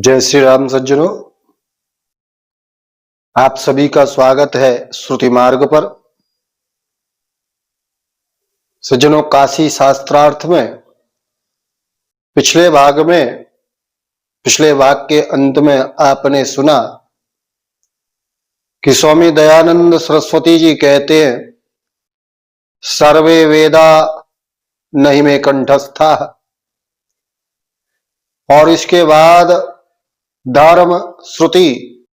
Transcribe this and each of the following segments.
जय श्री राम सज्जनों, आप सभी का स्वागत है श्रुति मार्ग पर। सज्जनों, काशी शास्त्रार्थ में पिछले भाग के अंत में आपने सुना कि स्वामी दयानंद सरस्वती जी कहते हैं, सर्वे वेदा नहीं में कंठस्था। और इसके बाद धर्म, श्रुति,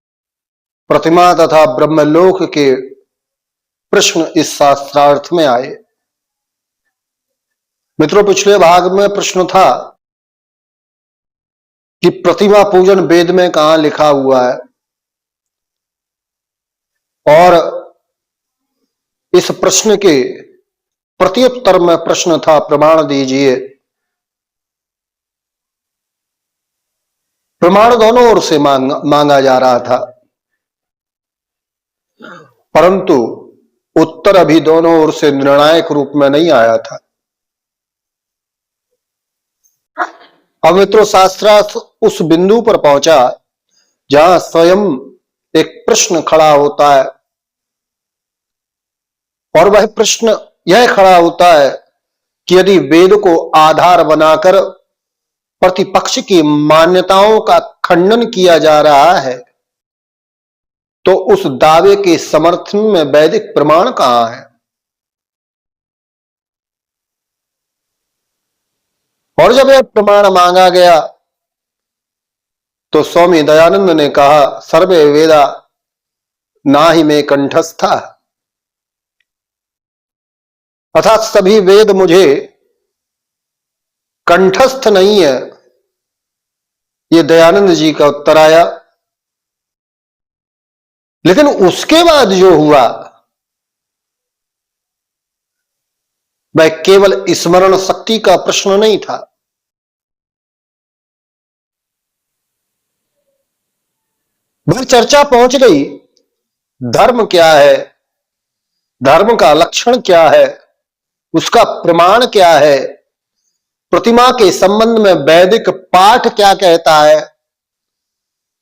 प्रतिमा तथा ब्रह्मलोक के प्रश्न इस शास्त्रार्थ में आए। मित्रों, पिछले भाग में प्रश्न था कि प्रतिमा पूजन वेद में कहां लिखा हुआ है, और इस प्रश्न के प्रत्युत्तर में प्रश्न था, प्रमाण दीजिए। प्रमाण दोनों ओर से मांगा जा रहा था, परंतु उत्तर अभी दोनों ओर से निर्णायक रूप में नहीं आया था। अब मित्रों, शास्त्रार्थ उस बिंदु पर पहुंचा जहां स्वयं एक प्रश्न खड़ा होता है, और वह प्रश्न यह खड़ा होता है कि यदि वेद को आधार बनाकर प्रतिपक्ष की मान्यताओं का खंडन किया जा रहा है, तो उस दावे के समर्थन में वैदिक प्रमाण कहां है। और जब यह प्रमाण मांगा गया तो स्वामी दयानंद ने कहा, सर्वे वेदा ना ही में कंठस्था, अर्थात सभी वेद मुझे कंठस्थ नहीं है। ये दयानंद जी का उत्तर आया। लेकिन उसके बाद जो हुआ वह केवल स्मरण शक्ति का प्रश्न नहीं था। वह चर्चा पहुंच गई, धर्म क्या है, धर्म का लक्षण क्या है, उसका प्रमाण क्या है, प्रतिमा के संबंध में वैदिक पाठ क्या कहता है,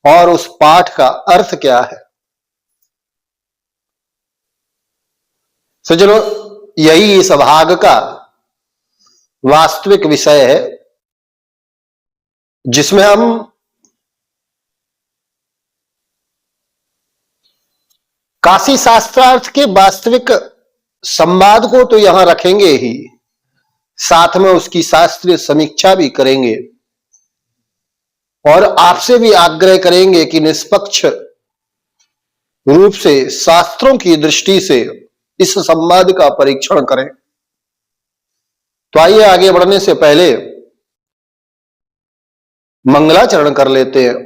और उस पाठ का अर्थ क्या है। सज्जनों, यही इस भाग का वास्तविक विषय है, जिसमें हम काशी शास्त्रार्थ के वास्तविक संवाद को तो यहां रखेंगे ही, साथ में उसकी शास्त्रीय समीक्षा भी करेंगे, और आपसे भी आग्रह करेंगे कि निष्पक्ष रूप से शास्त्रों की दृष्टि से इस संवाद का परीक्षण करें। तो आइए, आगे बढ़ने से पहले मंगलाचरण कर लेते हैं।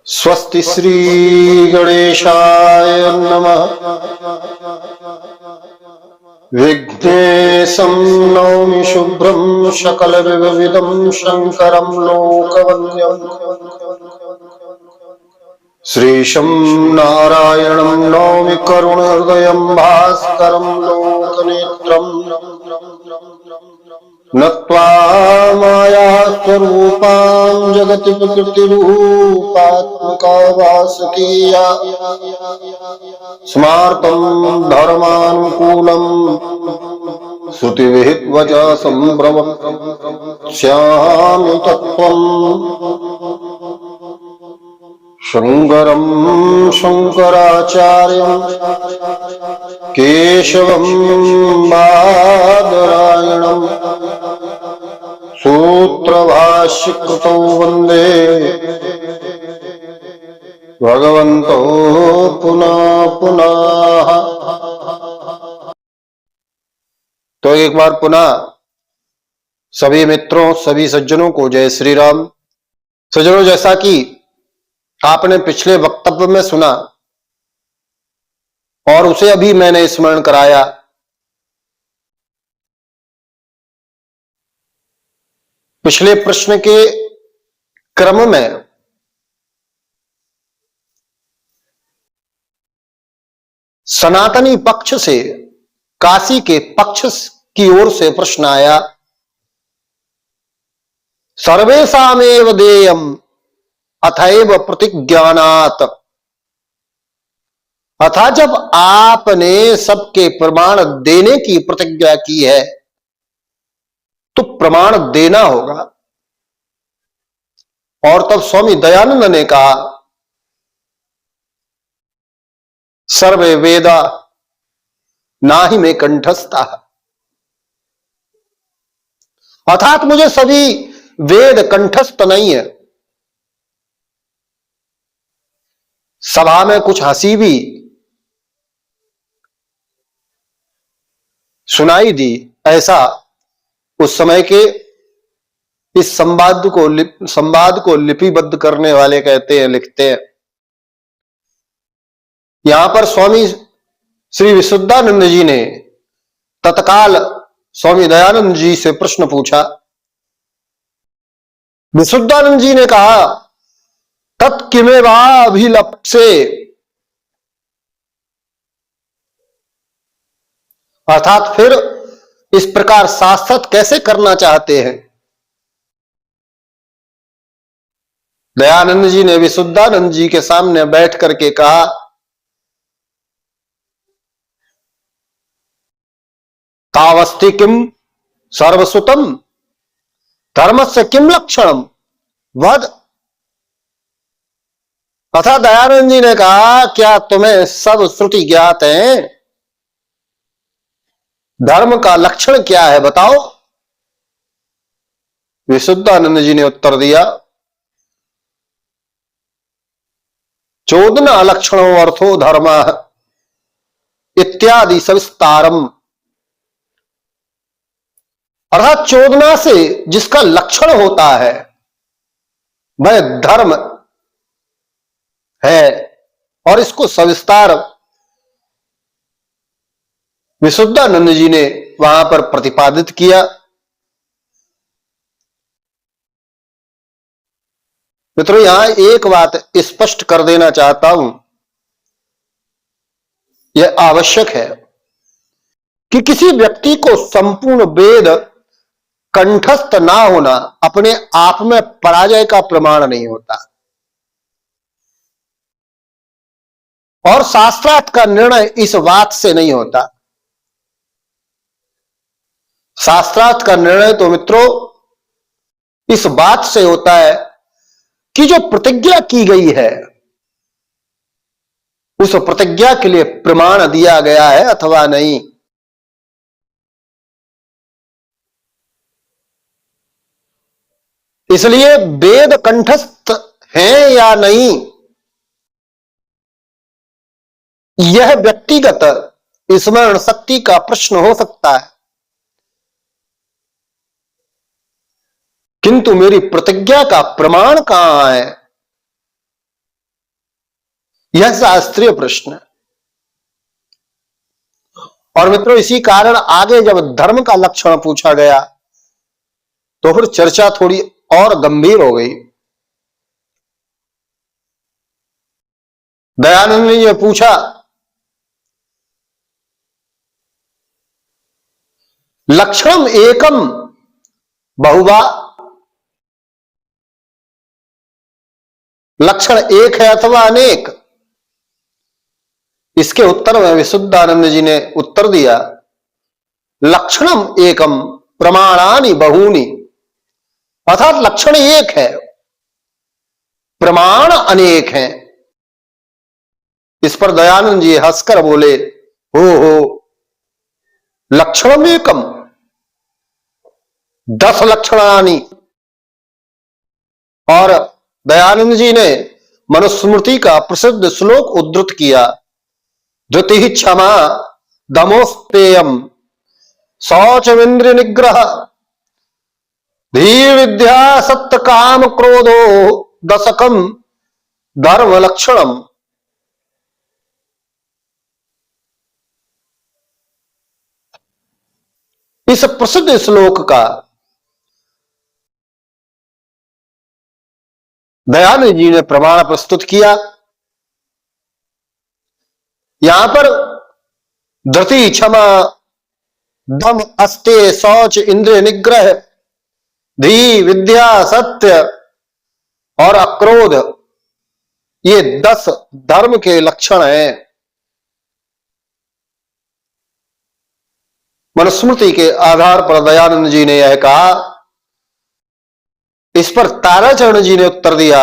स्वस्ति श्री गणेशाय नमः। विघ्नेशं नौमि शुभ्रं सकल विविधं शंकरं लोकवन्द्यं। श्रीशं नारायणं नौमि करुणहृदयं भास्करं लोकनेत्रं। नत्वा मायास्वरूपां जगति प्रकृतिरूपात्मका भासकीया। स्मार्तं धर्मानुकूलं श्रुतिविहितवचा संभ्रमस्यामि तत्त्वम्। शंकरं शंकराचार्यं केशवं बादरायणं सूत्रभाष्यकृतौ वन्दे भगवन्तो पुनः पुनः। तो एक बार पुनः सभी मित्रों, सभी सज्जनों को जय श्री राम। सज्जनों, जैसा कि आपने पिछले वक्तव्य में सुना और उसे अभी मैंने स्मरण कराया, पिछले प्रश्न के क्रम में सनातनी पक्ष से, काशी के पक्ष की ओर से प्रश्न आया सर्वेषामेव देयम् अथैव प्रतिज्ञानात्। अर्थात जब आपने सबके प्रमाण देने की प्रतिज्ञा की है तो प्रमाण देना होगा। और तब स्वामी दयानंद ने कहा सर्वे वेदा नाही में कंठस्था। अर्थात मुझे सभी वेद कंठस्थ नहीं है। सभा में कुछ हंसी भी सुनाई दी। ऐसा उस समय के इस संवाद को लिपिबद्ध करने वाले कहते हैं, लिखते हैं। यहां पर स्वामी श्री विशुद्धानंद जी ने तत्काल स्वामी दयानंद जी से प्रश्न पूछा। विशुद्धानंद जी ने कहा तत्किमेवाभिलप्से। अर्थात फिर इस प्रकार शाश्वत कैसे करना चाहते हैं। दयानंद जी ने विशुद्धानंद जी के सामने बैठ करके कहा तावस्ति किम सर्वसुतम धर्मस्य किम लक्षणम वद। तथा दयानंद जी ने कहा क्या तुम्हें सब श्रुति ज्ञात है, धर्म का लक्षण क्या है बताओ। विशुद्धानंद जी ने उत्तर दिया चोदना लक्षणो अर्थो धर्म इत्यादि सविस्तारम। अर्थात चोदना से जिसका लक्षण होता है वह धर्म है और इसको सविस्तार विशुद्धानंद जी ने वहां पर प्रतिपादित किया। मित्रों यहां एक बात स्पष्ट कर देना चाहता हूं, यह आवश्यक है कि किसी व्यक्ति को संपूर्ण वेद कंठस्थ ना होना अपने आप में पराजय का प्रमाण नहीं होता। और शास्त्रार्थ का निर्णय इस बात से नहीं होता। शास्त्रार्थ का निर्णय तो मित्रों इस बात से होता है कि जो प्रतिज्ञा की गई है उस प्रतिज्ञा के लिए प्रमाण दिया गया है अथवा नहीं। इसलिए वेद कंठस्थ हैं या नहीं यह व्यक्तिगत स्मरण शक्ति का प्रश्न हो सकता है, किंतु मेरी प्रतिज्ञा का प्रमाण कहां है यह शास्त्रीय प्रश्न है। और मित्रों इसी कारण आगे जब धर्म का लक्षण पूछा गया तो फिर चर्चा थोड़ी और गंभीर हो गई। दयानंद ने यह पूछा लक्षणम एकम बहुवा, लक्षण एक है अथवा अनेक। इसके उत्तर में विशुद्धानंद जी ने उत्तर दिया लक्षणम एकम प्रमाणानि बहूनि। अर्थात लक्षण एक है प्रमाण अनेक हैं। इस पर दयानंद जी हंसकर बोले हो लक्षणम एकम 10 लक्षणानि। और दयानंद जी ने मनुस्मृति का प्रसिद्ध श्लोक उद्धृत किया धृति क्षमा दमोस्तेयम शौचमिंद्रिय निग्रह धीर विद्या सत्य काम क्रोधो दशकम धर्म लक्षणम। इस प्रसिद्ध श्लोक का दयानंद जी ने प्रमाण प्रस्तुत किया। यहां पर धृति क्षमा दम अस्ते शौच इंद्रिय निग्रह धी, विद्या, सत्य और अक्रोध, ये 10 धर्म के लक्षण हैं। मनुस्मृति के आधार पर दयानंद जी ने यह कहा। इस पर ताराचरण जी ने उत्तर दिया,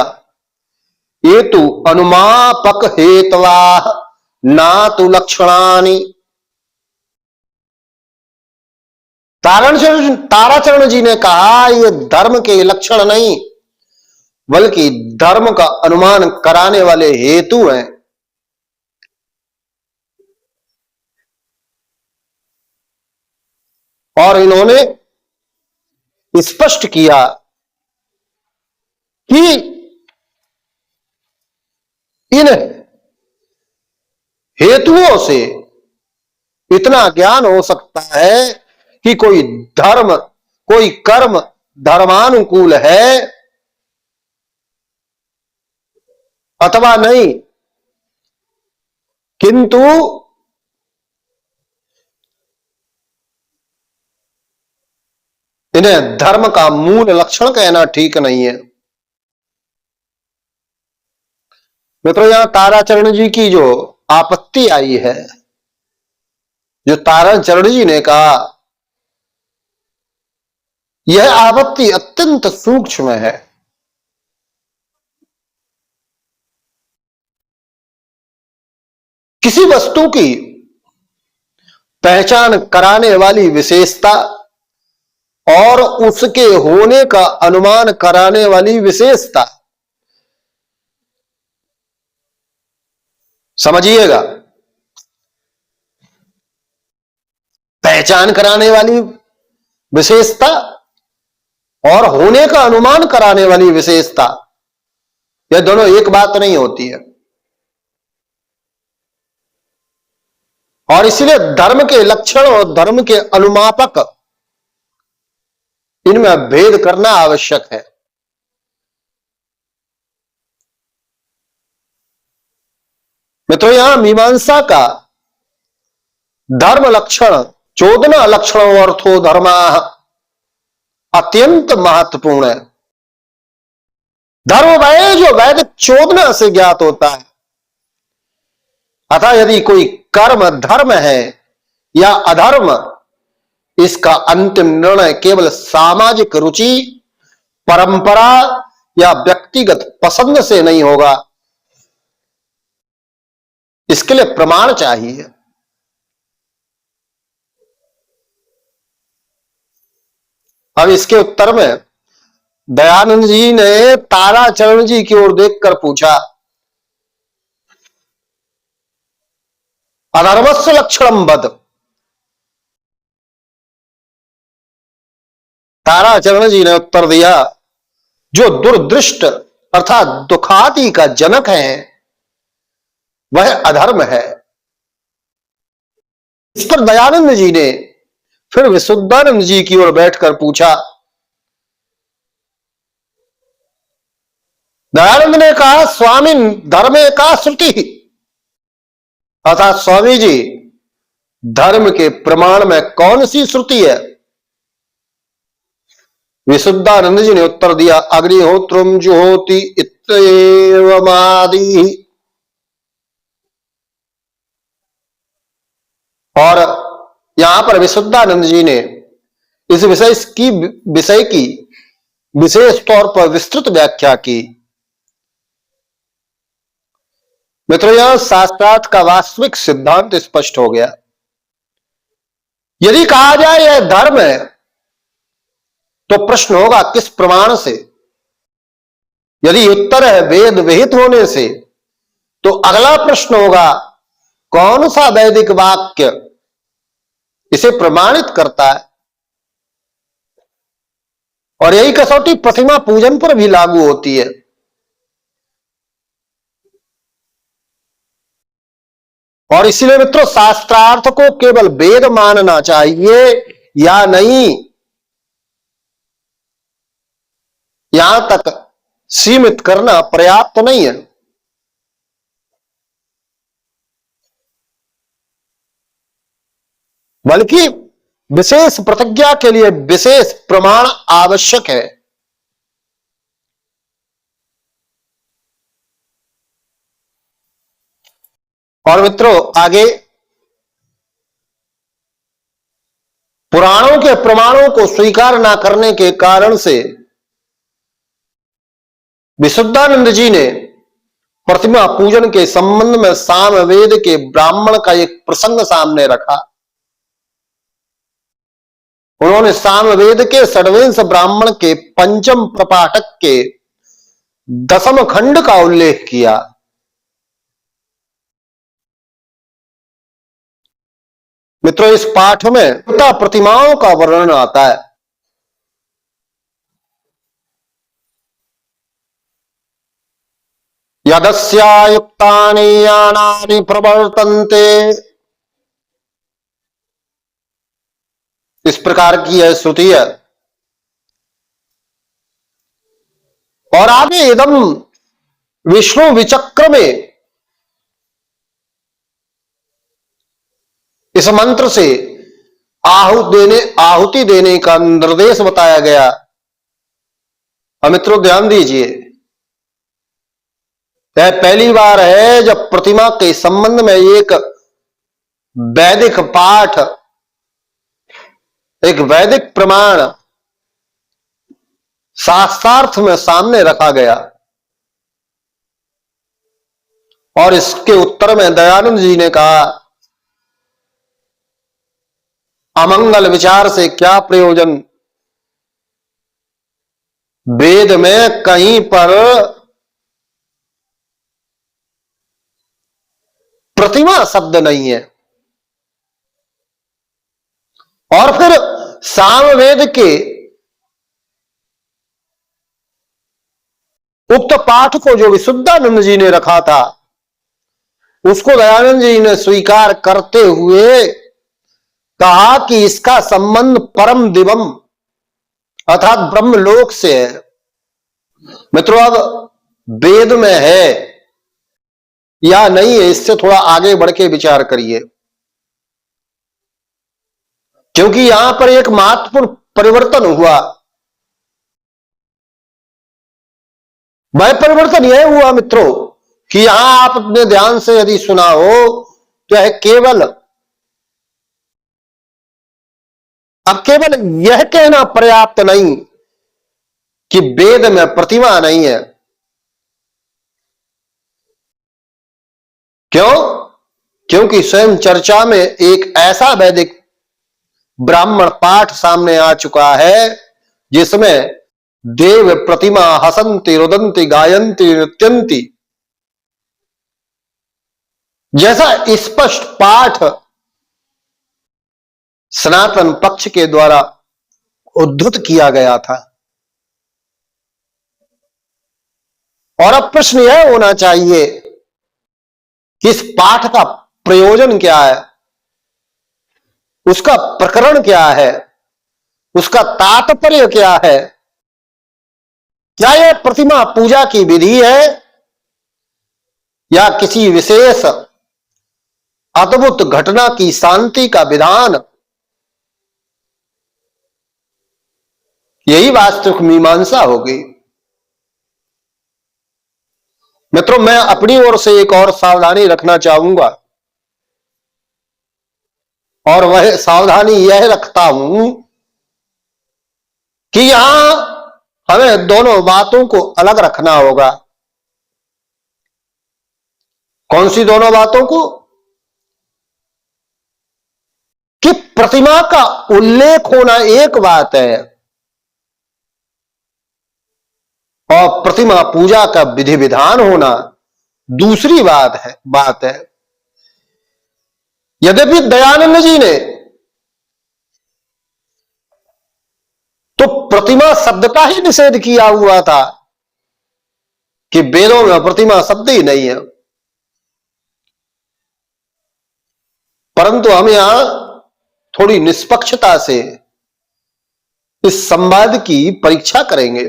ये तु अनुमापक हेतवा ना तु लक्षणानि। ताराचरण जी ने कहा, ये धर्म के लक्षण नहीं बल्कि धर्म का अनुमान कराने वाले हेतु हैं। और इन्होंने स्पष्ट किया कि इन हेतुओं से इतना ज्ञान हो सकता है कि कोई धर्म, कोई कर्म धर्मानुकूल है अथवा नहीं, किंतु इन्हें धर्म का मूल लक्षण कहना ठीक नहीं है। मित्रों, यहां ताराचरण जी की जो आपत्ति आई है, जो ताराचरण जी ने कहा, यह आपत्ति अत्यंत सूक्ष्म है। किसी वस्तु की पहचान कराने वाली विशेषता और उसके होने का अनुमान कराने वाली विशेषता, समझिएगा, पहचान कराने वाली विशेषता और होने का अनुमान कराने वाली विशेषता, यह दोनों एक बात नहीं होती है। और इसलिए धर्म के लक्षण और धर्म के अनुमापक, इनमें भेद करना आवश्यक है। मित्रों, यहां मीमांसा का धर्म लक्षण चोदना लक्षणों अर्थो धर्मा अत्यंत महत्वपूर्ण है। धर्म वह जो वैदिक चोदना से ज्ञात होता है। अतः यदि कोई कर्म धर्म है या अधर्म, इसका अंतिम निर्णय केवल सामाजिक रुचि, परंपरा या व्यक्तिगत पसंद से नहीं होगा, इसके लिए प्रमाण चाहिए। अब इसके उत्तर में दयानंद जी ने ताराचरण जी की ओर देखकर पूछा, अधर्मस्य लक्षणम वद। ताराचरण जी ने उत्तर दिया, जो दुर्दृष्ट अर्थात दुखादि का जनक है वह अधर्म है। इस पर दयानंद जी ने फिर विशुद्धानंद जी की ओर बैठकर पूछा। दयानंद ने कहा, स्वामिन धर्मे का श्रुति। अर्थात स्वामी जी, धर्म के प्रमाण में कौन सी श्रुति है? विशुद्धानंद जी ने उत्तर दिया, अग्निहोत्रम जुहोति इत्येवमादि। और यहां पर विशुद्धानंद जी ने इस विषय की विशेष तौर पर विस्तृत व्याख्या की। मित्रों, यहां शास्त्रार्थ का वास्तविक सिद्धांत स्पष्ट हो गया। यदि कहा जाए यह धर्म है, तो प्रश्न होगा किस प्रमाण से? यदि उत्तर है वेद विहित होने से, तो अगला प्रश्न होगा कौन सा वैदिक वाक्य इसे प्रमाणित करता है? और यही कसौटी प्रतिमा पूजन पर भी लागू होती है। और इसलिए मित्रों, शास्त्रार्थ को केवल वेद मानना चाहिए या नहीं, यहां तक सीमित करना पर्याप्त नहीं है। बल्कि विशेष प्रतिज्ञा के लिए विशेष प्रमाण आवश्यक है। और मित्रों आगे पुराणों के प्रमाणों को स्वीकार न करने के कारण से विशुद्धानंद जी ने प्रतिमा पूजन के संबंध में सामवेद के ब्राह्मण का एक प्रसंग सामने रखा। उन्होंने सामवेद के षड्वेंश ब्राह्मण के पंचम प्रपाठक के दसम खंड का उल्लेख किया। मित्रों इस पाठ में प्रतिमाओं का वर्णन आता है। यदस्यायुक्तानि यानानि प्रवर्तन्ते, इस प्रकार की है श्रुति है। और आगे इदम विष्णु विचक्र में इस मंत्र से आहुति देने का निर्देश बताया गया। अब मित्रों ध्यान दीजिए, यह पहली बार है जब प्रतिमा के संबंध में एक वैदिक पाठ, एक वैदिक प्रमाण शास्त्रार्थ में सामने रखा गया। और इसके उत्तर में दयानंद जी ने कहा, अमंगल विचार से क्या प्रयोजन, वेद में कहीं पर प्रतिमा शब्द नहीं है। और फिर सामवेद के उक्त पाठ को जो विशुद्धानंद जी ने रखा था, उसको दयानंद जी ने स्वीकार करते हुए कहा कि इसका संबंध परम दिवम अर्थात ब्रह्मलोक से है। मित्रों अब वेद में है या नहीं है, इससे थोड़ा आगे बढ़ के विचार करिए, क्योंकि यहां पर एक महत्वपूर्ण परिवर्तन हुआ। वह परिवर्तन यह हुआ मित्रों कि यहां आप अपने ध्यान से यदि सुना हो तो यह केवल, अब केवल यह कहना पर्याप्त नहीं कि वेद में प्रतिमा नहीं है। क्यों? क्योंकि स्वयं चर्चा में एक ऐसा वैदिक ब्राह्मण पाठ सामने आ चुका है जिसमें देव प्रतिमा हसंती रुदंती गायंती नृत्यंती जैसा स्पष्ट पाठ सनातन पक्ष के द्वारा उद्धृत किया गया था। और अब प्रश्न यह होना चाहिए कि इस पाठ का प्रयोजन क्या है, उसका प्रकरण क्या है, उसका तात्पर्य क्या है। क्या यह प्रतिमा पूजा की विधि है या किसी विशेष अद्भुत घटना की शांति का विधान? यही वास्तविक मीमांसा होगी। मित्रों मैं अपनी ओर से एक और सावधानी रखना चाहूंगा, और वह सावधानी यह रखता हूं कि यहां हमें दोनों बातों को अलग रखना होगा। कौन सी दोनों बातों को? कि प्रतिमा का उल्लेख होना एक बात है और प्रतिमा पूजा का विधि विधान होना दूसरी बात है। यद्यपि दयानंद जी ने तो प्रतिमा शब्द का ही निषेध किया हुआ था कि वेदों में प्रतिमा शब्द ही नहीं है, परंतु हम यहां थोड़ी निष्पक्षता से इस संवाद की परीक्षा करेंगे।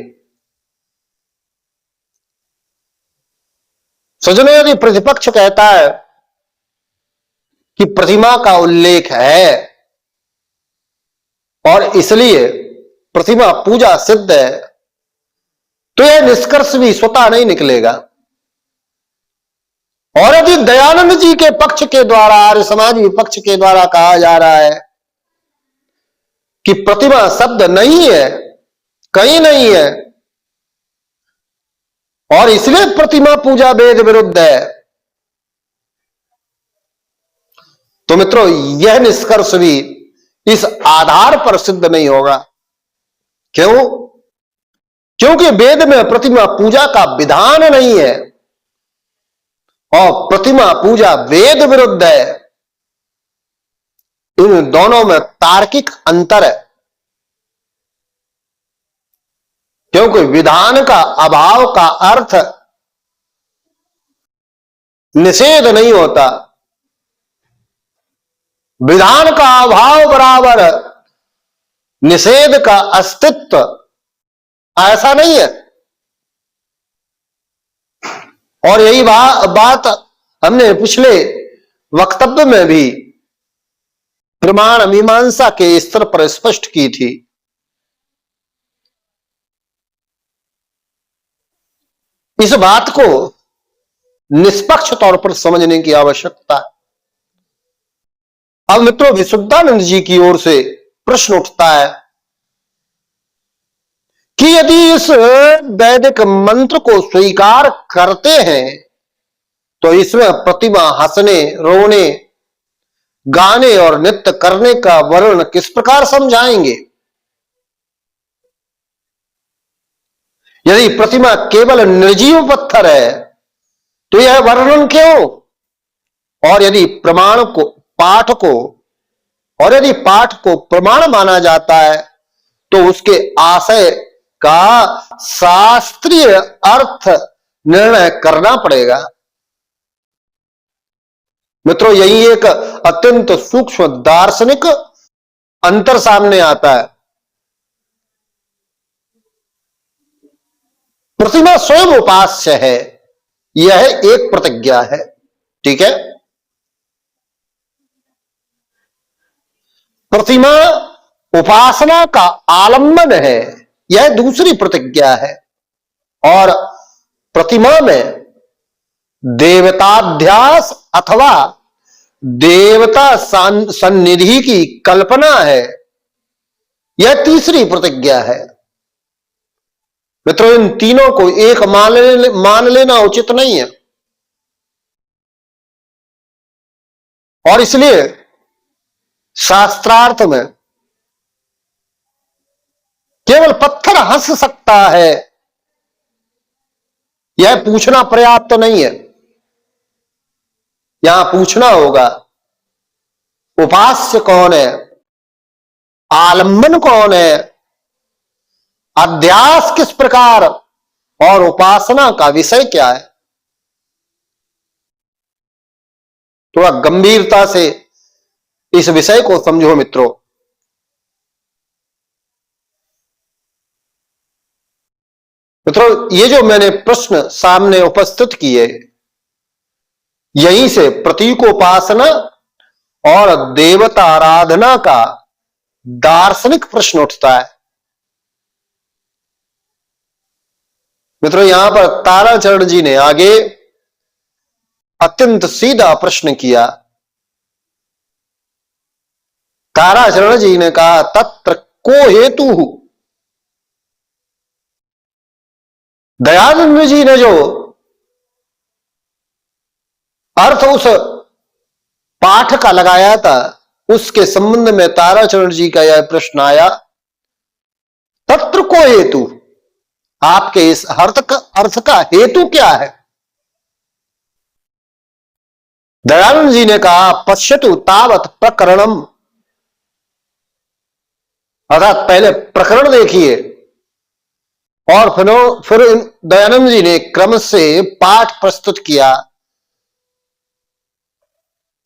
सज्जनों यदि प्रतिपक्ष कहता है कि प्रतिमा का उल्लेख है और इसलिए प्रतिमा पूजा सिद्ध है, तो यह निष्कर्ष भी स्वतः नहीं निकलेगा। और यदि दयानंद जी के पक्ष के द्वारा, आर्य समाज विपक्ष के द्वारा कहा जा रहा है कि प्रतिमा शब्द नहीं है, कहीं नहीं है, और इसलिए प्रतिमा पूजा वेद विरुद्ध है, तो मित्रों यह निष्कर्ष भी इस आधार पर सिद्ध नहीं होगा। क्यों? क्योंकि वेद में प्रतिमा पूजा का विधान नहीं है और प्रतिमा पूजा वेद विरुद्ध है। इन दोनों में तार्किक अंतर है, क्योंकि विधान का अभाव का अर्थ निषेध नहीं होता। विधान का अभाव बराबर निषेध का अस्तित्व, ऐसा नहीं है। और यही बात हमने पिछले वक्तव्य में भी प्रमाण मीमांसा के स्तर पर स्पष्ट की थी। इस बात को निष्पक्ष तौर पर समझने की आवश्यकता है। अब मित्रों विशुद्धानंद जी की ओर से प्रश्न उठता है कि यदि इस वैदिक मंत्र को स्वीकार करते हैं तो इसमें प्रतिमा हंसने, रोने, गाने और नृत्य करने का वर्णन किस प्रकार समझाएंगे? यदि प्रतिमा केवल निर्जीव पत्थर है तो यह वर्णन क्यों? और यदि पाठ को प्रमाण माना जाता है तो उसके आशय का शास्त्रीय अर्थ निर्णय करना पड़ेगा। मित्रों यही एक अत्यंत सूक्ष्म दार्शनिक अंतर सामने आता है। प्रतिमा स्वयं उपास्य है, यह एक प्रतिज्ञा है, ठीक है। प्रतिमा उपासना का आलंबन है, यह दूसरी प्रतिज्ञा है। और प्रतिमा में देवताध्यास अथवा देवता सन्निधि की कल्पना है, यह तीसरी प्रतिज्ञा है। मित्रों इन तीनों को एक मान लेना उचित नहीं है। और इसलिए शास्त्रार्थ में केवल पत्थर हंस सकता है यह पूछना पर्याप्त नहीं है। यहां पूछना होगा उपास्य कौन है, आलंबन कौन है, अध्यास किस प्रकार और उपासना का विषय क्या है। थोड़ा गंभीरता से इस विषय को समझो मित्रों। ये जो मैंने प्रश्न सामने उपस्थित किए, यहीं से प्रतीकोपासना और देवता आराधना का दार्शनिक प्रश्न उठता है। मित्रों यहां पर ताराचरण जी ने आगे अत्यंत सीधा प्रश्न किया। ताराचरण जी ने कहा तत्र को हेतु। दयानंद जी ने जो अर्थ उस पाठ का लगाया था उसके संबंध में ताराचरण जी का यह प्रश्न आया, तत्र को हेतु, आपके इस अर्थ का हेतु क्या है? दयानंद जी ने कहा पश्यतु तावत प्रकरणम, अर्थात पहले प्रकरण देखिए और फिर दयानंद जी ने क्रम से पाठ प्रस्तुत किया।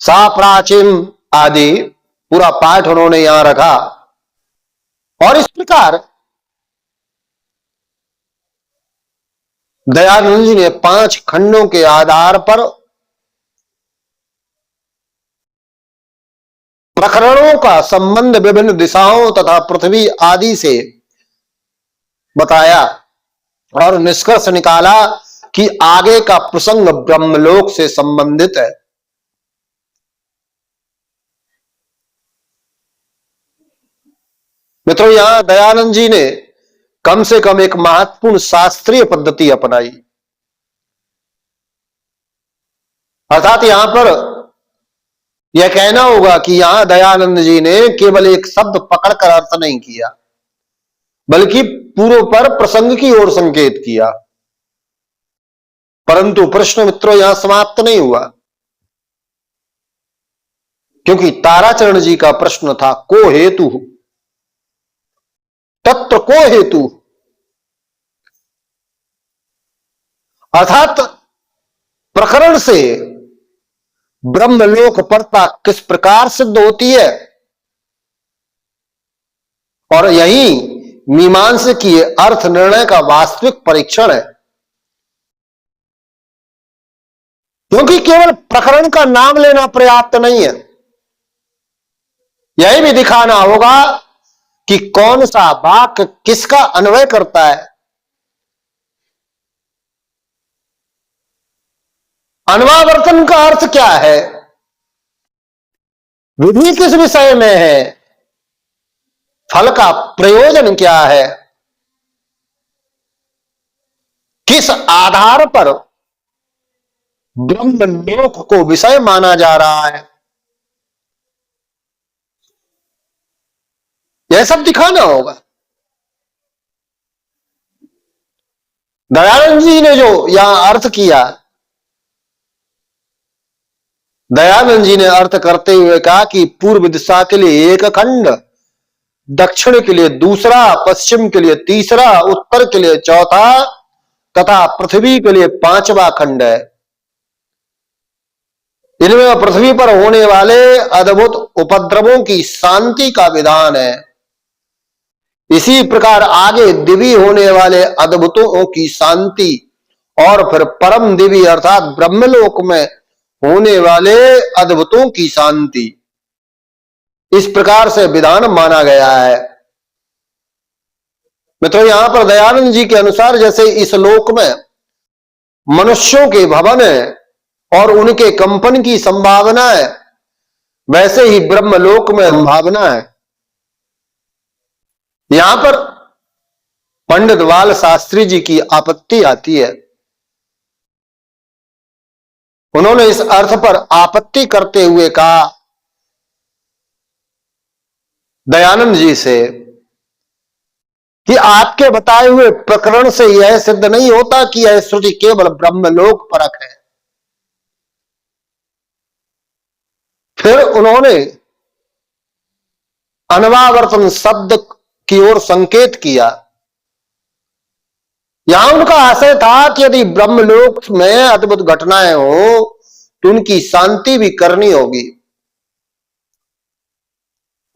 सा प्राचीन आदि पूरा पाठ उन्होंने यहां रखा और इस प्रकार दयानंद जी ने 5 खंडों के आधार पर प्रकरणों का संबंध विभिन्न दिशाओं तथा पृथ्वी आदि से बताया और निष्कर्ष निकाला कि आगे का प्रसंग ब्रह्मलोक से संबंधित है। मित्रों, यहां दयानंद जी ने कम से कम एक महत्वपूर्ण शास्त्रीय पद्धति अपनाई। अर्थात यहां पर यह कहना होगा कि यहां दयानंद जी ने केवल एक शब्द पकड़कर अर्थ नहीं किया, बल्कि पूर्व पर प्रसंग की ओर संकेत किया। परंतु प्रश्न मित्रों यहां समाप्त नहीं हुआ, क्योंकि ताराचरण जी का प्रश्न था को हेतु, तत्र को हेतु, अर्थात प्रकरण से ब्रह्मलोक परता किस प्रकार सिद्ध होती है, और यही मीमांसकीय अर्थ निर्णय का वास्तविक परीक्षण है। क्योंकि केवल प्रकरण का नाम लेना पर्याप्त नहीं है, यही भी दिखाना होगा कि कौन सा वाक्य किसका अन्वय करता है। अन्वावर्तन का अर्थ क्या है, विधि किस विषय में है, फल का प्रयोजन क्या है, किस आधार पर ब्रह्मलोक को विषय माना जा रहा है, यह सब दिखाना होगा। दयानंद जी ने जो यहां अर्थ किया, दयानंद जी ने अर्थ करते हुए कहा कि पूर्व दिशा के लिए एक खंड, दक्षिण के लिए दूसरा, पश्चिम के लिए तीसरा, उत्तर के लिए चौथा तथा पृथ्वी के लिए पांचवा खंड है। इनमें पृथ्वी पर होने वाले अद्भुत उपद्रवों की शांति का विधान है। इसी प्रकार आगे दिव्य होने वाले अद्भुतों की शांति और फिर परम दिव्य अर्थात ब्रह्मलोक में होने वाले अद्भुतों की शांति, इस प्रकार से विधान माना गया है। मित्रों, यहां पर दयानंद जी के अनुसार जैसे इस लोक में मनुष्यों के भवन है और उनके कंपन की संभावना है, वैसे ही ब्रह्मलोक में संभावना है। यहां पर पंडित बाल शास्त्री जी की आपत्ति आती है। उन्होंने इस अर्थ पर आपत्ति करते हुए कहा दयानंद जी से कि आपके बताए हुए प्रकरण से यह सिद्ध नहीं होता कि यह श्रुति केवल ब्रह्मलोक परक है। फिर उन्होंने अनवावर्तन शब्द की ओर संकेत किया। यहां उनका आशय था कि यदि ब्रह्मलोक में अद्भुत घटनाएं हो तो उनकी शांति भी करनी होगी।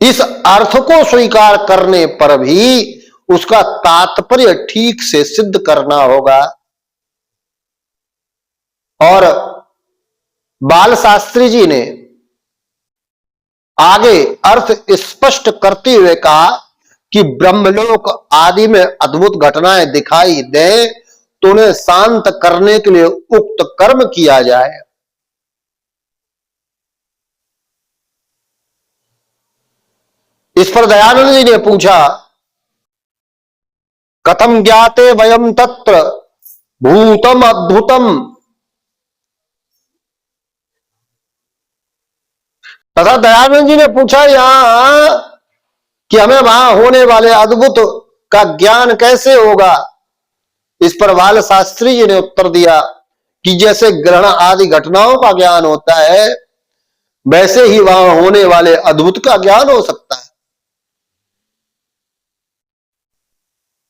इस अर्थ को स्वीकार करने पर भी उसका तात्पर्य ठीक से सिद्ध करना होगा। और बाल शास्त्री जी ने आगे अर्थ स्पष्ट करते हुए कहा कि ब्रह्मलोक आदि में अद्भुत घटनाएं दिखाई दे तो उन्हें शांत करने के लिए उक्त कर्म किया जाए। इस पर दयानंद जी ने पूछा कथम ज्ञाते वयम तत्र भूतम अद्भुतम, तथा दयानंद जी ने पूछा यहां कि हमें वहां होने वाले अद्भुत का ज्ञान कैसे होगा। इस पर बाल शास्त्री जी ने उत्तर दिया कि जैसे ग्रहण आदि घटनाओं का ज्ञान होता है वैसे ही वहां होने वाले अद्भुत का ज्ञान हो सकता है।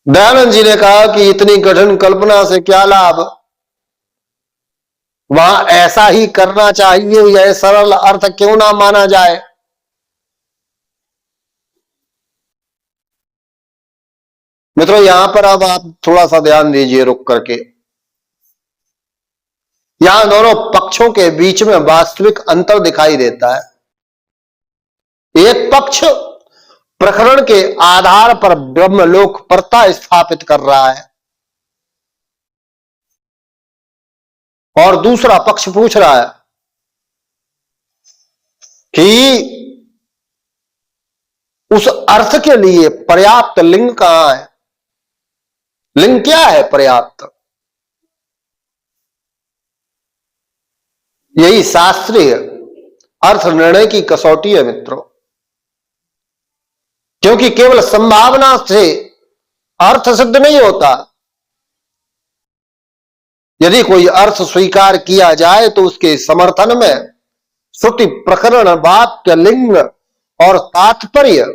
दयानंद जी ने कहा कि इतनी कठिन कल्पना से क्या लाभ, वहां ऐसा ही करना चाहिए, यह सरल अर्थ क्यों ना माना जाए। मित्रों, यहां पर अब आप थोड़ा सा ध्यान दीजिए रुक करके। यहां दोनों पक्षों के बीच में वास्तविक अंतर दिखाई देता है। एक पक्ष प्रकरण के आधार पर ब्रह्मलोक परता स्थापित कर रहा है और दूसरा पक्ष पूछ रहा है कि उस अर्थ के लिए पर्याप्त लिंग कहां है, लिंग क्या है पर्याप्त। यही शास्त्रीय अर्थ निर्णय की कसौटी है मित्रों, क्योंकि केवल संभावना से अर्थ सिद्ध नहीं होता। यदि कोई अर्थ स्वीकार किया जाए तो उसके समर्थन में श्रुति, प्रकरण, वाक्य, लिंग और तात्पर्य,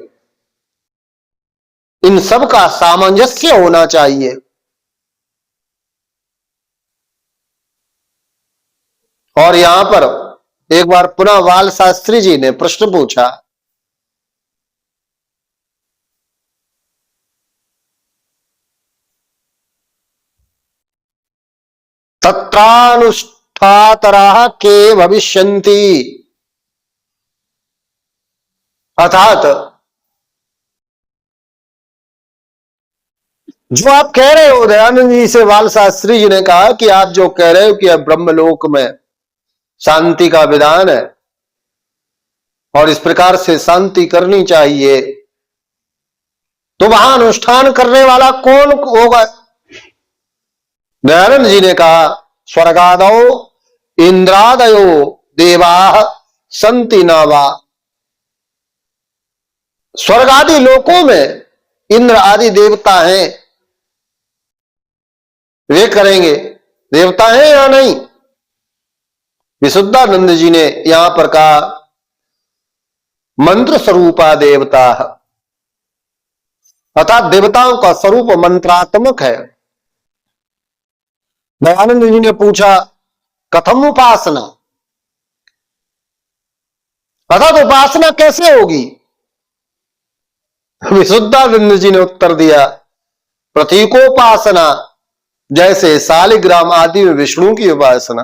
इन सब का सामंजस्य होना चाहिए। और यहां पर एक बार पुनः बाल शास्त्री जी ने प्रश्न पूछा, तत्रानुष्ठातराः के भविष्यन्ति, अर्थात जो आप कह रहे हो, दयानंद जी से बाल शास्त्री जी ने कहा कि आप जो कह रहे हो कि अब ब्रह्मलोक में शांति का विधान है और इस प्रकार से शांति करनी चाहिए, तो वहां अनुष्ठान करने वाला कौन होगा। दयानंद जी ने कहा, स्वर्गादौ इंद्रादयो देवाः संति न वा। स्वर्ग आदि लोकों में इंद्र आदि देवता हैं, वे करेंगे। देवता हैं या नहीं। विशुद्धानंद जी ने यहां पर कहा, मंत्र स्वरूपा देवता, अर्थात देवताओं का स्वरूप मंत्रात्मक है। दयानंद जी ने पूछा, कथम उपासना, अर्थात उपासना कैसे होगी। विशुद्धानंद जी ने उत्तर दिया, प्रतीकोपासना, जैसे शालिग्राम आदि में विष्णु की उपासना।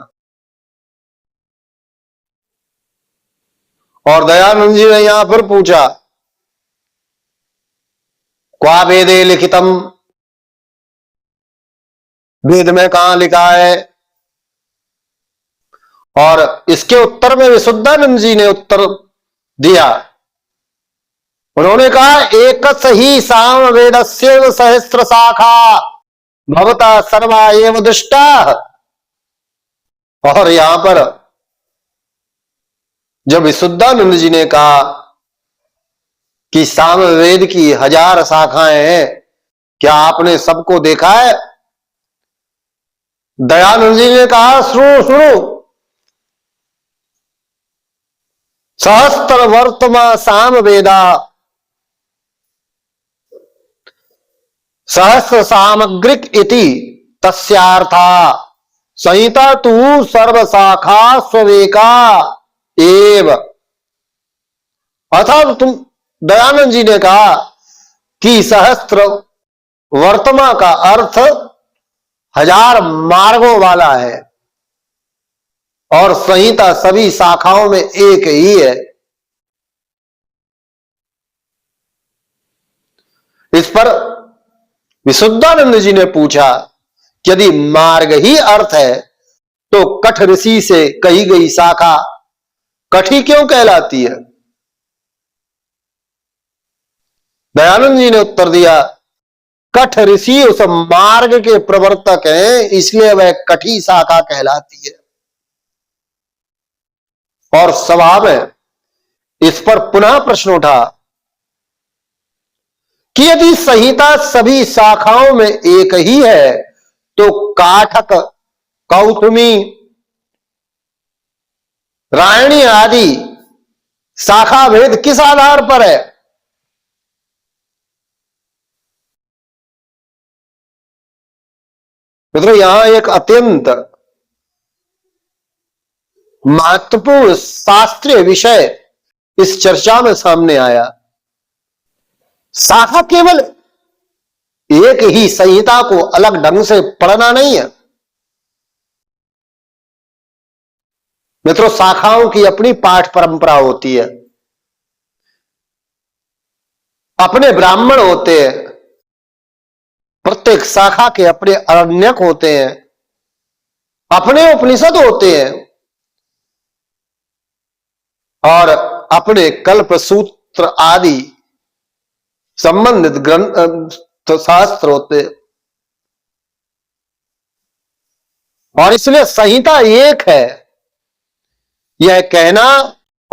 और दयानंद जी ने यहां पर पूछा, क्वा वेदे लिखितम, वेद में कहां लिखा है। और इसके उत्तर में विशुद्धानंद जी ने उत्तर दिया, उन्होंने कहा, एक ही साम वेदस्यैव सहस्र शाखा भवता सर्वा एव दुष्टा। और यहां पर जब विशुद्धानंद जी ने कहा कि सामवेद की 1000 शाखाएं हैं, क्या आपने सबको देखा है। दयानंद जी ने कहा, सुनो सुनो, सहस्त्र वर्तमा सामवेदा सहस्र सामग्रिक इति तस्यार्था संहिता तु सर्व शाखा स्वेका एव। अर्थात तुम, दयानंद जी ने कहा कि सहस्त्र वर्तमा का अर्थ 1000 मार्गों वाला है और संहिता सभी शाखाओं में एक ही है। इस पर विशुद्धानंद जी ने पूछा कि यदि मार्ग ही अर्थ है तो कठ ऋषि से कही गई शाखा कठी क्यों कहलाती है। दयानंद जी ने उत्तर दिया, कठ ऋषि उस मार्ग के प्रवर्तक हैं, इसलिए वह कठी शाखा कहलाती है। और सभा में इस पर पुनः प्रश्न उठा कि यदि संहिता सभी शाखाओं में एक ही है तो काठक, कौतुमी, रायणी आदि शाखा भेद किस आधार पर है। मित्रों, यहां एक अत्यंत महत्वपूर्ण शास्त्रीय विषय इस चर्चा में सामने आया। शाखा केवल एक ही संहिता को अलग ढंग से पढ़ना नहीं है मित्रों, शाखाओं की अपनी पाठ परंपरा होती है। अपने ब्राह्मण होते हैं, प्रत्येक शाखा के अपने अरण्यक होते हैं, अपने उपनिषद होते हैं और अपने कल्प सूत्र आदि संबंधित ग्रंथ शास्त्र होते हैं। और इसलिए संहिता एक है, यह कहना,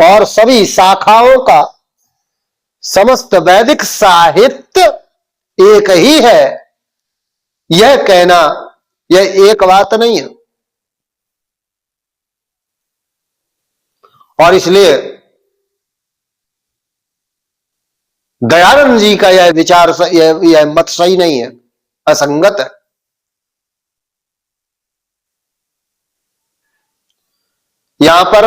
और सभी शाखाओं का समस्त वैदिक साहित्य एक ही है, यह कहना, यह एक बात नहीं है। और इसलिए दयानंद जी का यह विचार, यह मत सही नहीं है, असंगत है। यहां पर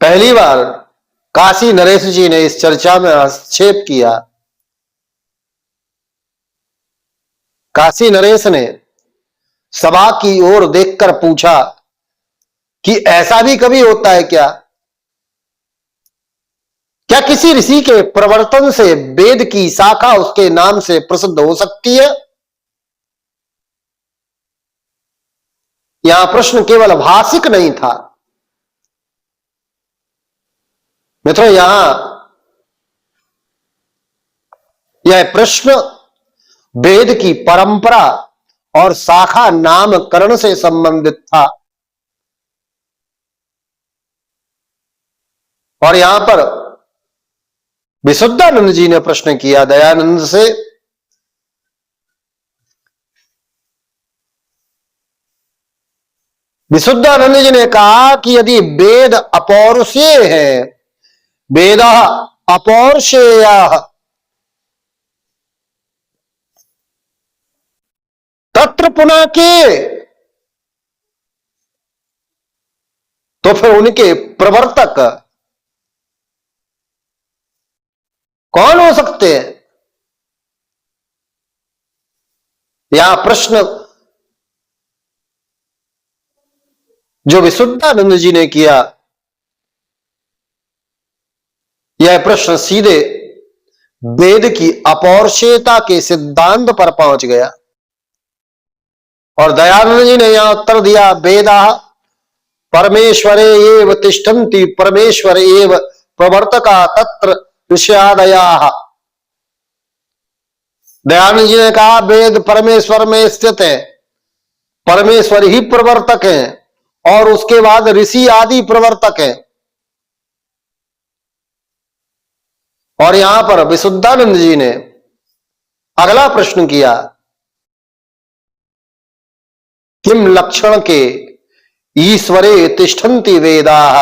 पहली बार काशी नरेश जी ने इस चर्चा में हस्तक्षेप किया। काशी नरेश ने सभा की ओर देखकर पूछा कि ऐसा भी कभी होता है क्या? क्या किसी ऋषि के प्रवर्तन से वेद की शाखा उसके नाम से प्रसिद्ध हो सकती है? यहां प्रश्न केवल भाषिक नहीं था मित्रों, यहां यह प्रश्न वेद की परंपरा और शाखा नामकरण से संबंधित था। और यहां पर विशुद्धानंद जी ने प्रश्न किया दयानंद से, विशुद्धानंद जी ने कहा कि यदि वेद अपौरुषेय है, वेद अपौरुषेय तत्र पुनः के, तो फिर उनके प्रवर्तक कौन हो सकते हैं? यहां प्रश्न जो विशुद्धानंद जी ने किया, यह प्रश्न सीधे वेद की अपौरुषेयता के सिद्धांत पर पहुंच गया। और दयानंद जी ने यहां उत्तर दिया, वेदा परमेश्वरे एव तिष्ठन्ति परमेश्वर एव प्रवर्तका तत्र ऋष्यादयाः। दयानंद जी ने कहा वेद परमेश्वर में स्थित है, परमेश्वर ही प्रवर्तक है और उसके बाद ऋषि आदि प्रवर्तक है। और यहां पर विशुद्धानंद जी ने अगला प्रश्न किया, किम लक्षण के ईश्वरे तिष्ठन्ति वेदाः,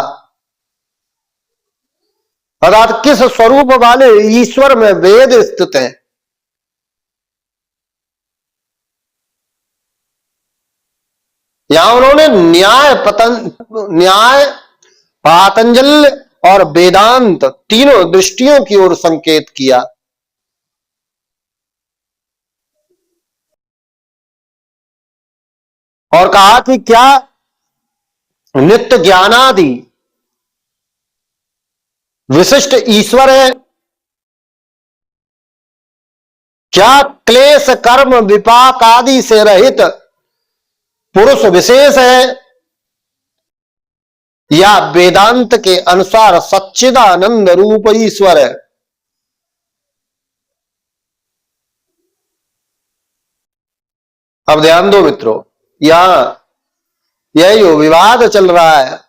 अर्थात किस स्वरूप वाले ईश्वर में वेद स्थित है? यहां उन्होंने न्याय पातंजल और वेदांत तीनों दृष्टियों की ओर संकेत किया। और कहा कि क्या नित्य ज्ञानादि विशिष्ट ईश्वर है? क्या क्लेश कर्म विपाक आदि से रहित पुरुष विशेष है? या वेदांत के अनुसार सच्चिदानंद रूप ईश्वर है? अब ध्यान दो मित्रों, यहां यह जो विवाद चल रहा है,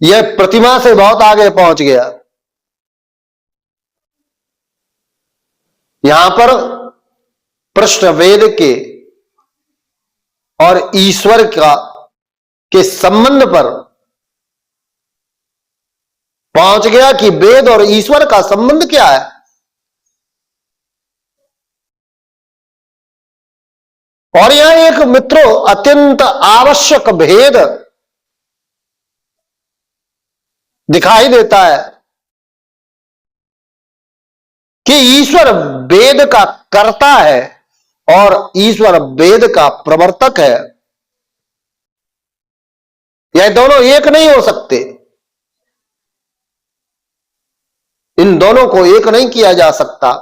यह प्रतिमा से बहुत आगे पहुंच गया। यहां पर प्रश्न वेद के और ईश्वर का के संबंध पर पहुंच गया कि वेद और ईश्वर का संबंध क्या है। और यहां एक मित्रों अत्यंत आवश्यक भेद दिखाई देता है कि ईश्वर वेद का कर्ता है और ईश्वर वेद का प्रवर्तक है। यह दोनों एक नहीं हो सकते। इन दोनों को एक नहीं किया जा सकता,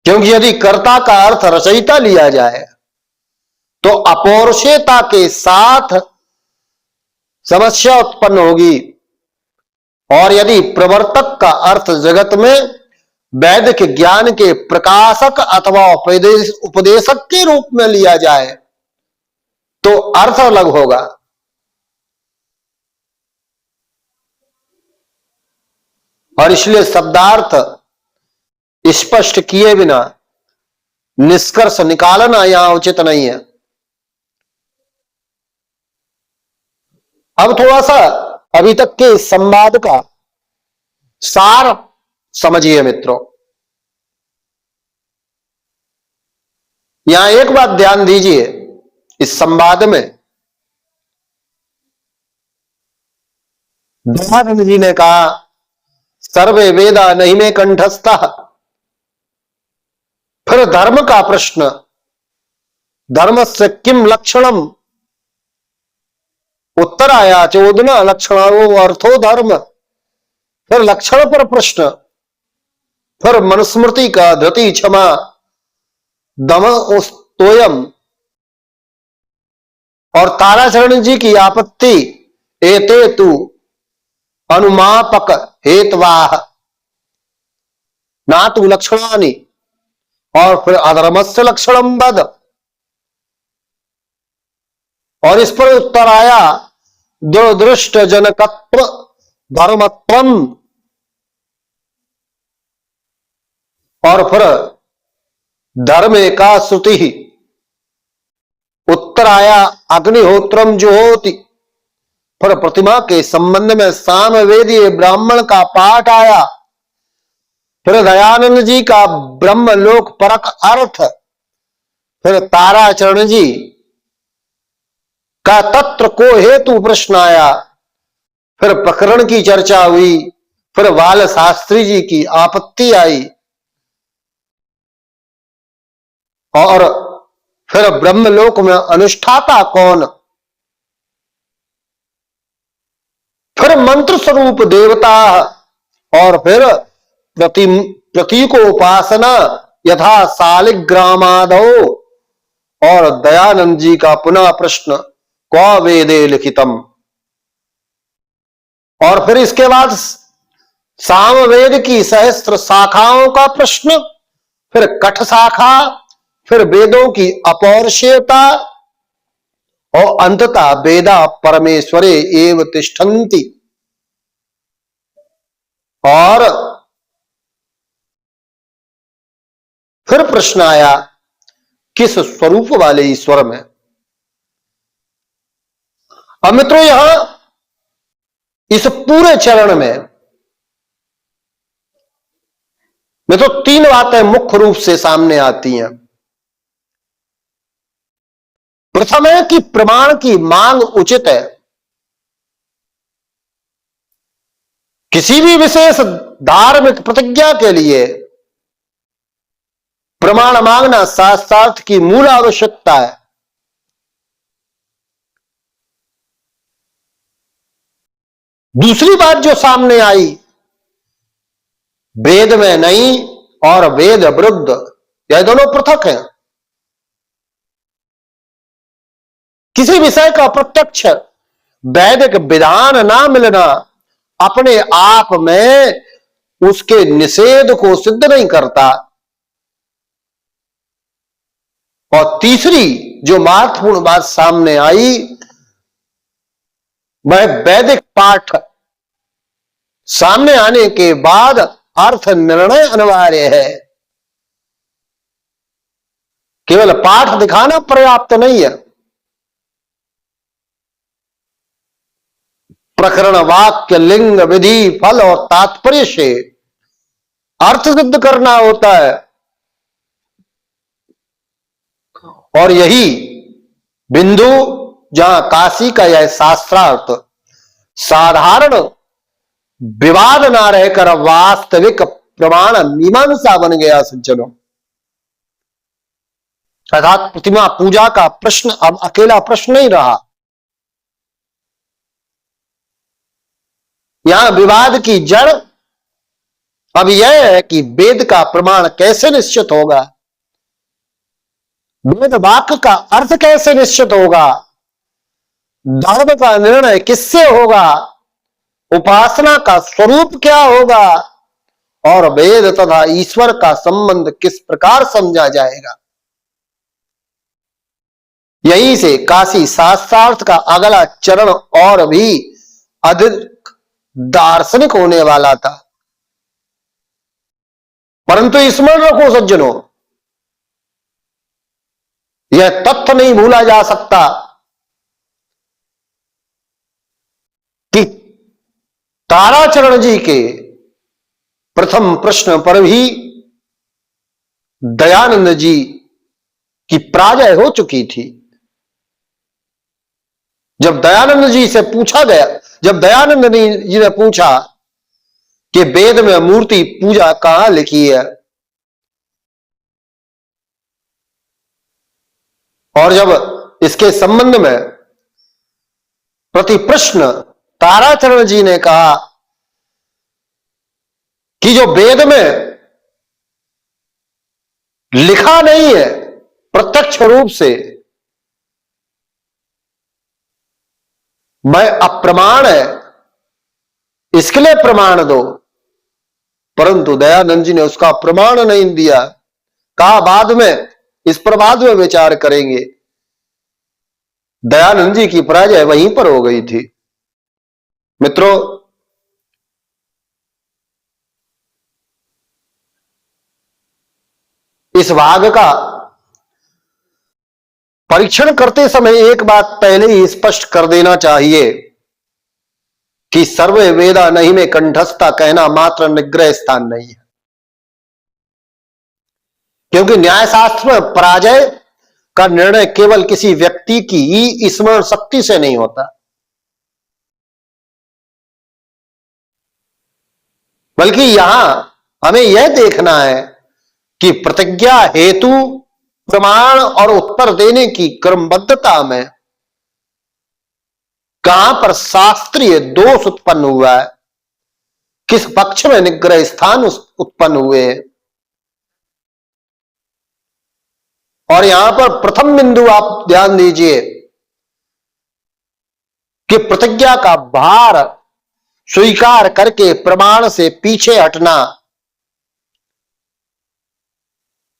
क्योंकि यदि कर्ता का अर्थ रचयिता लिया जाए तो अपौरुषेयता के साथ समस्या उत्पन्न होगी, और यदि प्रवर्तक का अर्थ जगत में वैदिक ज्ञान के प्रकाशक अथवा उपदेशक के रूप में लिया जाए तो अर्थ अलग होगा। और इसलिए शब्दार्थ स्पष्ट किए बिना निष्कर्ष निकालना यहां उचित नहीं है। अब थोड़ा सा अभी तक के इस संवाद का सार समझिए मित्रों। यहां एक बात ध्यान दीजिए, इस संवाद में दयानंद जी ने कहा सर्वे वेदा नहीं में कंठस्था। फिर धर्म का प्रश्न, धर्म से किम लक्षणम, उत्तर आया चोदना लक्षणो अर्थो धर्म। फिर लक्षण पर प्रश्न, फिर मनुस्मृति का धृति क्षमा दम तोयम, और ताराचरण जी की आपत्ति एते तु अनुमापक हेतवाह ना तु लक्षणानि, और फिर अधर्मस्य लक्षणम वद। और इस पर उत्तर आया दुर्दृष्ट जनकत्व धर्मत्वम, और फिर धर्मे का श्रुति। उत्तर आया अग्निहोत्रम जुहोति। फिर प्रतिमा के संबंध में सामवेदीय ब्राह्मण का पाठ आया। फिर दयानंद जी का ब्रह्मलोक परक अर्थ। फिर ताराचरण जी का तत्र को हेतु प्रश्न आया। फिर प्रकरण की चर्चा हुई। फिर बाल शास्त्री जी की आपत्ति आई, और फिर ब्रह्मलोक में अनुष्ठाता कौन। फिर मंत्र स्वरूप देवता, और फिर प्रतीकोपासना यथा शालिग्रामादो, और दयानंद जी का पुनः प्रश्न क्व वेदे लिखितम। और फिर इसके बाद सामवेद की सहस्त्र शाखाओं का प्रश्न, फिर कठ शाखा, फिर वेदों की अपौरुषेयता, और अंततः वेदा परमेश्वरे एव तिष्ठन्ति। और फिर प्रश्न आया किस स्वरूप वाले ईश्वर में। अब मित्रों यहां इस पूरे चरण में मित्रों तीन बातें मुख्य रूप से सामने आती हैं। प्रथम है कि प्रमाण की मांग उचित है। किसी भी विशेष धार्मिक प्रतिज्ञा के लिए प्रमाण मांगना शास्त्रार्थ की मूल आवश्यकता है। दूसरी बात जो सामने आई, वेद में नहीं और वेद विरुद्ध, यह दोनों पृथक हैं। किसी विषय का प्रत्यक्ष वैदिक विधान ना मिलना अपने आप में उसके निषेध को सिद्ध नहीं करता। और तीसरी जो महत्वपूर्ण बात सामने आई, वह वैदिक पाठ सामने आने के बाद अर्थ निर्णय अनिवार्य है। केवल पाठ दिखाना पर्याप्त नहीं है। प्रकरण वाक्य लिंग विधि फल और तात्पर्य से अर्थ सिद्ध करना होता है। और यही बिंदु जहां काशी का यह शास्त्रार्थ साधारण विवाद ना रहकर वास्तविक प्रमाण मीमांसा बन गया सज्जनों। अर्थात प्रतिमा पूजा का प्रश्न अब अकेला प्रश्न नहीं रहा। यहां विवाद की जड़ अब यह है कि वेद का प्रमाण कैसे निश्चित होगा, वेद वाक्य का अर्थ कैसे निश्चित होगा, धर्म का निर्णय किससे होगा, उपासना का स्वरूप क्या होगा और वेद तथा ईश्वर का संबंध किस प्रकार समझा जाएगा। यहीं से काशी शास्त्रार्थ का अगला चरण और भी अधिक दार्शनिक होने वाला था। परंतु स्मरण रखो सज्जनों, यह तथ्य नहीं भूला जा सकता कि ताराचरण जी के प्रथम प्रश्न पर भी दयानंद जी की पराजय हो चुकी थी। जब दयानंद जी से पूछा गया, जब दयानंद जी ने पूछा कि वेद में मूर्ति पूजा कहां लिखी है, और जब इसके संबंध में प्रति प्रश्न ताराचरण जी ने कहा कि जो वेद में लिखा नहीं है प्रत्यक्ष रूप से, वह अप्रमाण है, इसके लिए प्रमाण दो। परंतु दयानंद जी ने उसका प्रमाण नहीं दिया, कहा बाद में, इस पर बाद में विचार करेंगे। दयानंद जी की पराजय वहीं पर हो गई थी। मित्रों, इस भाग का परीक्षण करते समय एक बात पहले ही स्पष्ट कर देना चाहिए कि सर्वे वेदा नहीं में कंठस्था कहना मात्र निग्रह स्थान नहीं है, क्योंकि न्यायशास्त्र में पराजय का निर्णय केवल किसी व्यक्ति की ही स्मरण शक्ति से नहीं होता, बल्कि यहां हमें यह देखना है कि प्रतिज्ञा हेतु प्रमाण और उत्तर देने की क्रमबद्धता में कहां पर शास्त्रीय दोष उत्पन्न हुआ है, किस पक्ष में निग्रह स्थान उत्पन्न हुए हैं। और यहां पर प्रथम बिंदु आप ध्यान दीजिए कि प्रतिज्ञा का भार स्वीकार करके प्रमाण से पीछे हटना।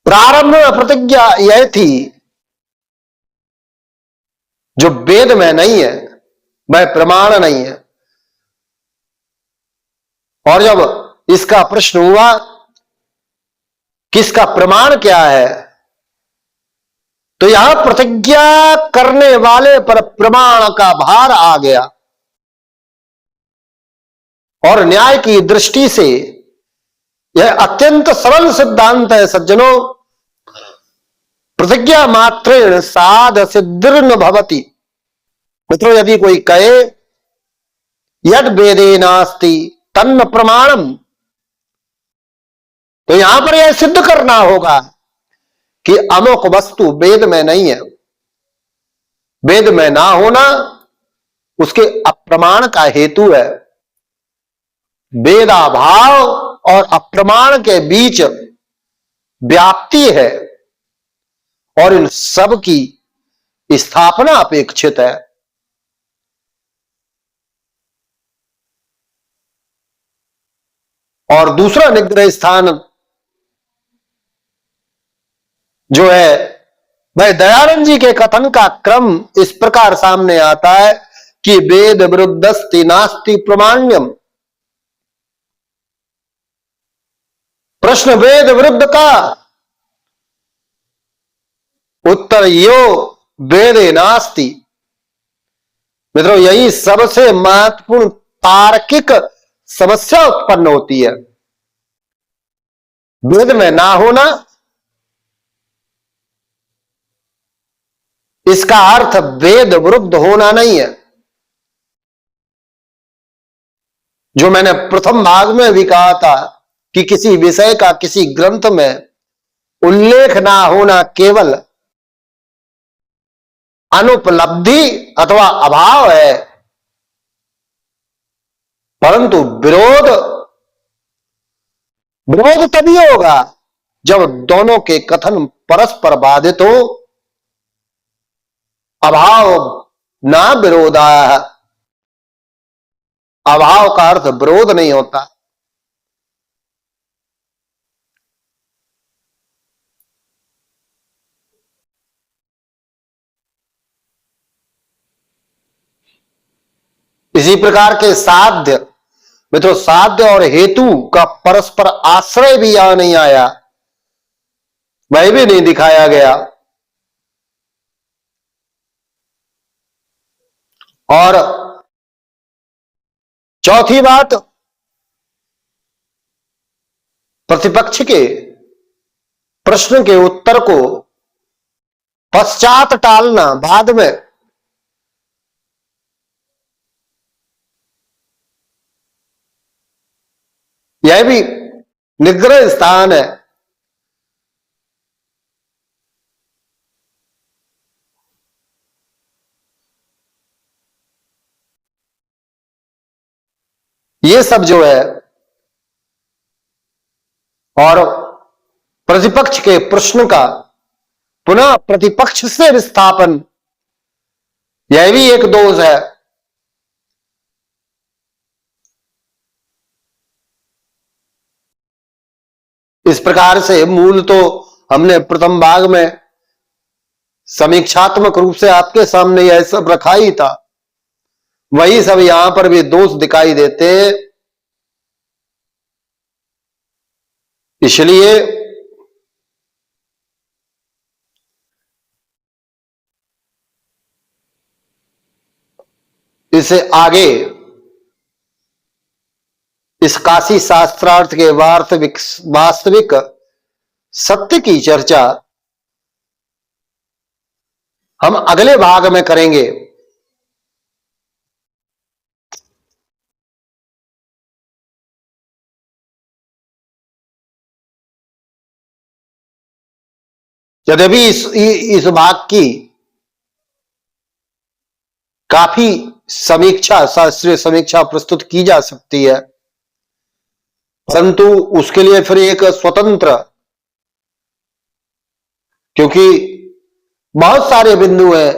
प्रारंभ में प्रतिज्ञा यह थी जो वेद में नहीं है वह प्रमाण नहीं है, और जब इसका प्रश्न हुआ किसका प्रमाण क्या है, तो यहां प्रतिज्ञा करने वाले पर प्रमाण का भार आ गया। और न्याय की दृष्टि से यह अत्यंत सरल सिद्धांत है सज्जनों, प्रतिज्ञा मात्रेण साध सिद्धिर्न भवति। मित्रों, यदि कोई कहे यद वेदे नास्ति तन्न प्रमाणम, तो यहां पर यह सिद्ध करना होगा कि अमुक वस्तु वेद में नहीं है। वेद में ना होना उसके अप्रमाण का हेतु है। वेदाभाव और अप्रमाण के बीच व्याप्ति है और इन सब की स्थापना अपेक्षित है। और दूसरा निग्रह स्थान जो है वह दयानंद जी के कथन का क्रम इस प्रकार सामने आता है कि वेद विरुद्धस्ति नास्ति प्रमाण्यम। प्रश्न वेद विरुद्ध का, उत्तर यो वेदे नास्ति। मित्रों, यही सबसे महत्वपूर्ण तार्किक समस्या उत्पन्न होती है। वेद में ना होना इसका अर्थ वेद विरुद्ध होना नहीं है। जो मैंने प्रथम भाग में भी कहा था कि किसी विषय का किसी ग्रंथ में उल्लेख ना होना केवल अनुपलब्धि अथवा अभाव है, परंतु विरोध विरोध तभी होगा जब दोनों के कथन परस्पर बाधित हो। अभाव ना विरोधा, अभाव का अर्थ विरोध नहीं होता। इसी प्रकार के साध्य मित्रों, साध्य और हेतु का परस्पर आश्रय भी यहां नहीं आया, वह भी नहीं दिखाया गया। और चौथी बात, प्रतिपक्ष के प्रश्न के उत्तर को पश्चात टालना, बाद में। यह भी निग्रह स्थान है। ये सब जो है, और प्रतिपक्ष के प्रश्न का पुनः प्रतिपक्ष से विस्थापन, यह भी एक दोष है। इस प्रकार से मूल तो हमने प्रथम भाग में समीक्षात्मक रूप से आपके सामने यह सब रखा ही था, वही सब यहां पर भी दोष दिखाई देते हैं। इसलिए इसे आगे इस काशी शास्त्रार्थ के वास्तविक सत्य की चर्चा हम अगले भाग में करेंगे। यद्यपि इस भाग की काफी समीक्षा, शास्त्रीय समीक्षा प्रस्तुत की जा सकती है, परंतु उसके लिए फिर एक स्वतंत्र, क्योंकि बहुत सारे बिंदु हैं,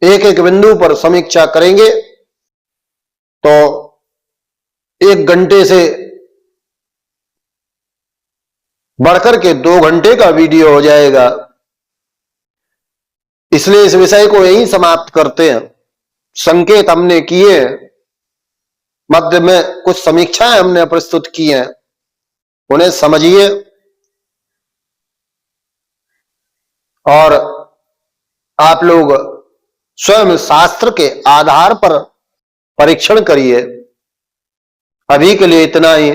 एक एक बिंदु पर समीक्षा करेंगे तो 1 घंटे से बढ़कर के 2 घंटे का वीडियो हो जाएगा। इसलिए इस विषय को यहीं समाप्त करते हैं। संकेत हमने किए, मध्य में कुछ समीक्षाएं हमने प्रस्तुत की हैं, उन्हें समझिए और आप लोग स्वयं शास्त्र के आधार पर परीक्षण करिए। अभी के लिए इतना ही।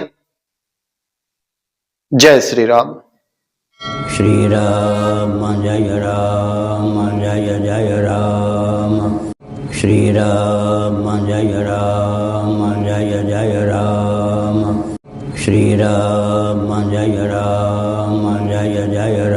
जय श्री राम। श्री राम जय राम जय जय राम। श्री राम जय राम जय जय राम। श्री राम जय राम जय जय राम।